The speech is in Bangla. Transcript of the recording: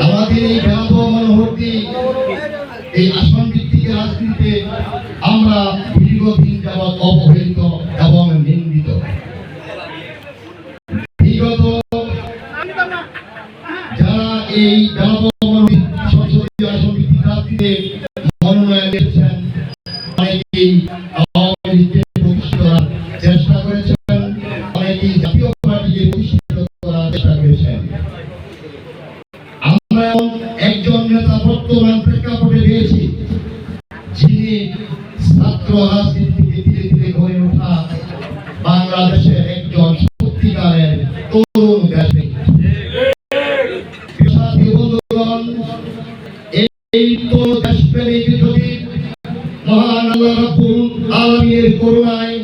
আমাদের এই ভয়াবহ মনোভূতি এই আসন ভিত্তিক রাজনীতিতে আমরা দীর্ঘদিন যাবৎ অবহেলিত এবং নিন্দিত। বিগত যারা এই ভয়াবহ সংসদীয় আসন ভিত্তিক রাজনীতিতে মনোনয়ন দিয়েছেন অনেকেই আওয়ামী লীগকে প্রতিষ্ঠিত করার চেষ্টা করেছেন, অনেকেই জাতীয় পার্টিকে প্রতিষ্ঠিত করার চেষ্টা করেছেন। আমরা একজন নেতা বর্তমান প্রেক্ষাপটে পেয়েছি যিনি ছাত্র রাজনীতি থেকে ধীরে ধীরে গড়ে ওঠা বাংলাদেশের একজন সত্যিকারের তরুণ দেশপ্রেমিক। এই তরুণ দেশপ্রেমিক যদি মহান আল্লাহ রাব্বুল আলামিনের করুণায়